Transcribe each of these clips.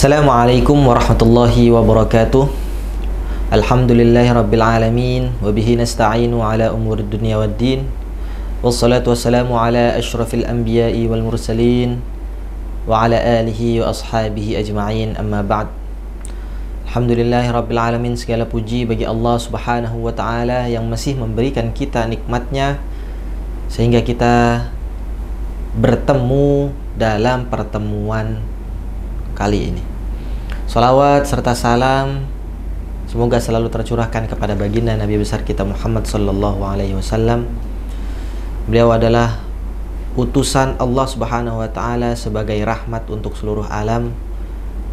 Assalamualaikum warahmatullahi wabarakatuh. Alhamdulillahi rabbil alamin. Wabihi nasta'inu ala umur dunia waddin. Wassalatu wassalamu ala ashrafil anbiya'i wal mursalin wa ala alihi wa ashabihi ajma'in, amma ba'd. Alhamdulillahi rabbil alamin. Segala puji bagi Allah subhanahu wa ta'ala yang masih memberikan kita nikmatnya sehingga kita bertemu dalam pertemuan kali ini. Salawat serta salam semoga selalu tercurahkan kepada baginda Nabi besar kita Muhammad sallallahu alaihi wasallam. Beliau adalah utusan Allah Subhanahu wa taala sebagai rahmat untuk seluruh alam.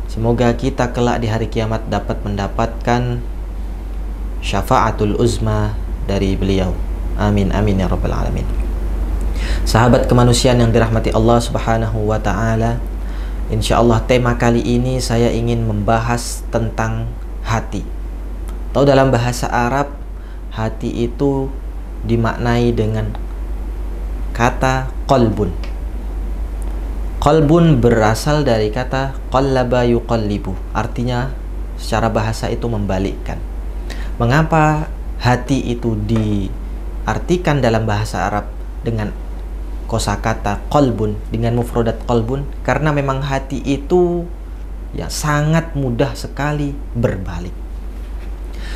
Semoga kita kelak di hari kiamat dapat mendapatkan syafaatul uzma dari beliau. Amin amin ya rabbal alamin. Sahabat kemanusiaan yang dirahmati Allah Subhanahu wa taala, insyaallah tema kali ini saya ingin membahas tentang hati. Atau dalam bahasa Arab, hati itu dimaknai dengan kata qalbun. Qalbun berasal dari kata qallaba yuqallibu. Artinya secara bahasa itu membalikkan. Mengapa hati itu diartikan dalam bahasa Arab dengan kosakata qalbun, dengan mufradat qalbun? Karena memang hati itu ya sangat mudah sekali berbalik,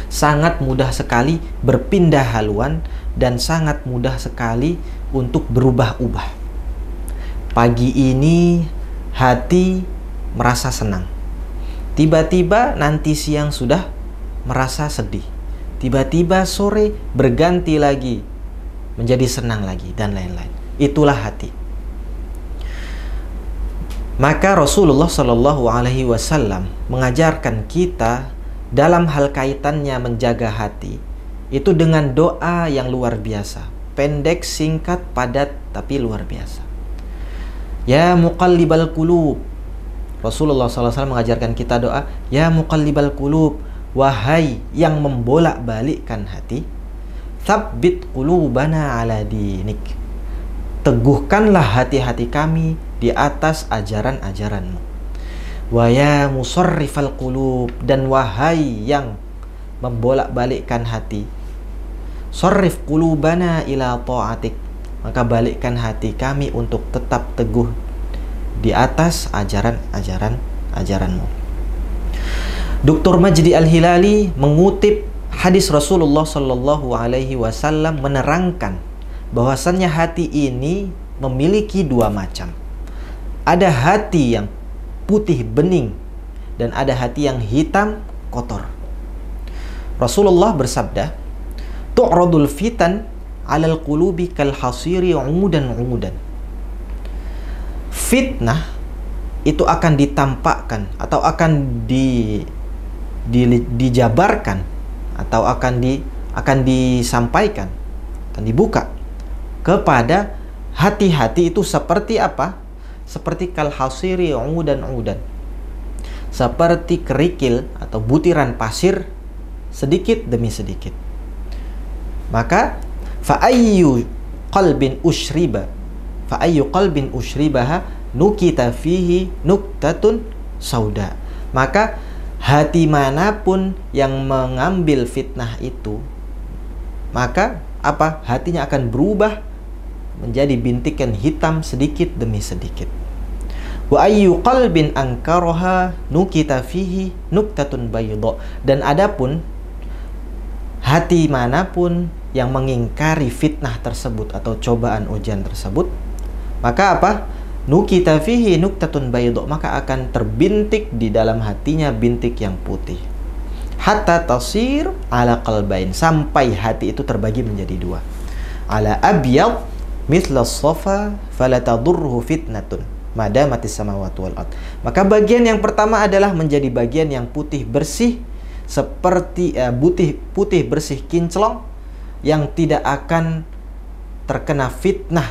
sangat mudah sekali berpindah haluan, dan sangat mudah sekali untuk berubah-ubah. Pagi ini hati merasa senang, tiba-tiba nanti siang sudah merasa sedih, tiba-tiba sore berganti lagi menjadi senang lagi, dan lain-lain. Itulah hati. Maka Rasulullah Shallallahu Alaihi Wasallam mengajarkan kita dalam hal kaitannya menjaga hati itu dengan doa yang luar biasa, pendek, singkat, padat, tapi luar biasa. Ya muqallibal qulub. Rasulullah SAW mengajarkan kita doa, ya muqallibal qulub, wahai yang membolak-balikkan hati, tsabbit qulubana ala dinik. Teguhkanlah hati-hati kami di atas ajaran-ajaranmu. Wa ya musarrifal qulub, dan wahai yang membolak-balikkan hati, sarrif qulubana ila ta'atik, maka balikkan hati kami untuk tetap teguh di atas ajaranmu. Dr. Majdi Al-Hilali mengutip hadis Rasulullah Sallallahu Alaihi Wasallam menerangkan bahwasannya hati ini memiliki dua macam. Ada hati yang putih bening dan ada hati yang hitam kotor. Rasulullah bersabda, tu'radul fitan 'alal qulubi kal hasiri 'umudan. Fitnah itu akan ditampakkan atau akan dijabarkan atau akan disampaikan, akan dibuka kepada hati-hati itu seperti apa? Seperti kal hasiri umudan, seperti kerikil atau butiran pasir sedikit demi sedikit. Maka fa ayyu qalbin ushribaha nukita fihi nuktatun sauda. Maka hati manapun yang mengambil fitnah itu, maka apa? Hatinya akan berubah menjadi bintikan hitam sedikit demi sedikit. Wa ayyu qalbin ankaraha nukita fihi nuktatun bayda. Dan adapun hati manapun yang mengingkari fitnah tersebut atau cobaan ujian tersebut, maka apa? Nukita fihi nuktatun bayda, maka akan terbintik di dalam hatinya bintik yang putih. Hatta tasir ala qalbain, sampai hati itu terbagi menjadi dua. Ala abyad mithla safa fala tadurruhu fitnatun madamatis samawati wal ard. Maka bagian yang pertama adalah menjadi bagian yang putih bersih, seperti putih bersih kinclong, yang tidak akan terkena fitnah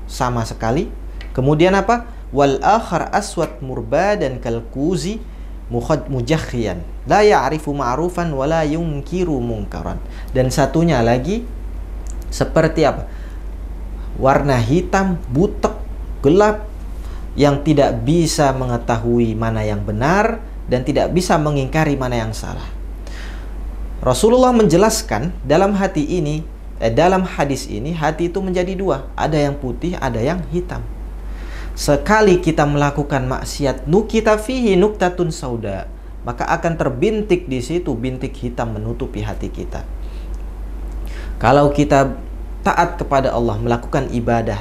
sama sekali. Kemudian apa? Wal akhar aswad murbadan kal kuzi mujakhiyan la ya'rifu ma'rufan wa la yunkiru munkaran. Dan satunya lagi seperti apa? Warna hitam, butek, gelap, yang tidak bisa mengetahui mana yang benar dan tidak bisa mengingkari mana yang salah. Rasulullah menjelaskan dalam dalam hadis ini, hati itu menjadi dua, ada yang putih, ada yang hitam. Sekali kita melakukan maksiat, nukita fihi nuktatun sauda, maka akan terbintik di situ bintik hitam menutupi hati kita. Kalau kita taat kepada Allah, melakukan ibadah,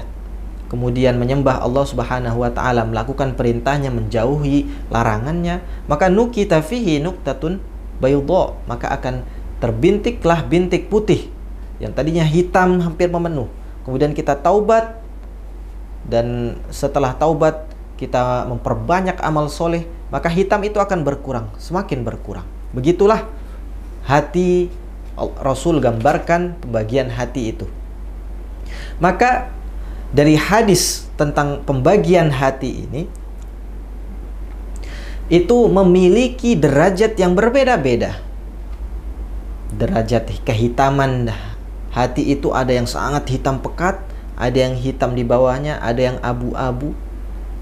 kemudian menyembah Allah Subhanahu wa taala, melakukan perintahnya, menjauhi larangannya, maka nukita fihi nuktatun bayudha, maka akan terbintiklah bintik putih yang tadinya hitam hampir memenuh. Kemudian kita taubat, dan setelah taubat kita memperbanyak amal soleh, maka hitam itu akan berkurang, semakin berkurang. Begitulah hati. Rasul gambarkan pembagian hati itu. Maka dari hadis tentang pembagian hati ini, itu memiliki derajat yang berbeda-beda. Derajat kehitaman hati itu ada yang sangat hitam pekat, ada yang hitam di bawahnya, ada yang abu-abu,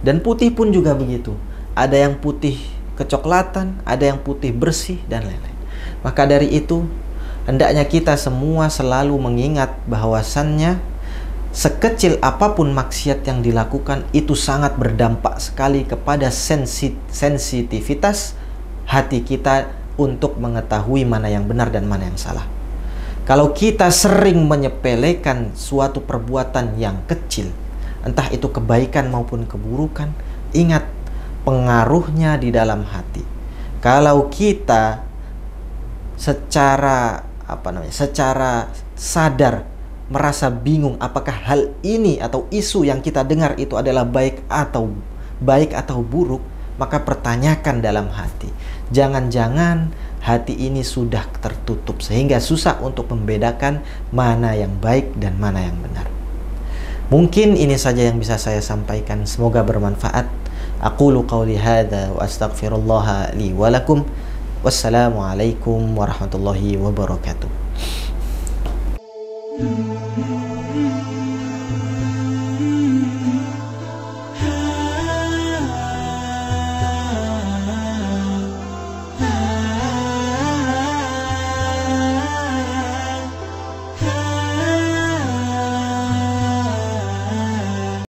dan putih pun juga begitu. Ada yang putih kecoklatan, ada yang putih bersih, dan lain-lain. Maka dari itu, hendaknya kita semua selalu mengingat bahwasannya sekecil apapun maksiat yang dilakukan itu sangat berdampak sekali kepada sensitivitas hati kita untuk mengetahui mana yang benar dan mana yang salah. Kalau kita sering menyepelekan suatu perbuatan yang kecil, entah itu kebaikan maupun keburukan, ingat pengaruhnya di dalam hati. Kalau kita secara sadar merasa bingung apakah hal ini atau isu yang kita dengar itu adalah baik atau buruk, maka pertanyakan dalam hati. Jangan-jangan hati ini sudah tertutup sehingga susah untuk membedakan mana yang baik dan mana yang benar. Mungkin ini saja yang bisa saya sampaikan. Semoga bermanfaat. Aqulu qawli hadza wa astaghfirullaha li wa lakum. Wassalamualaikum warahmatullahi wabarakatuh.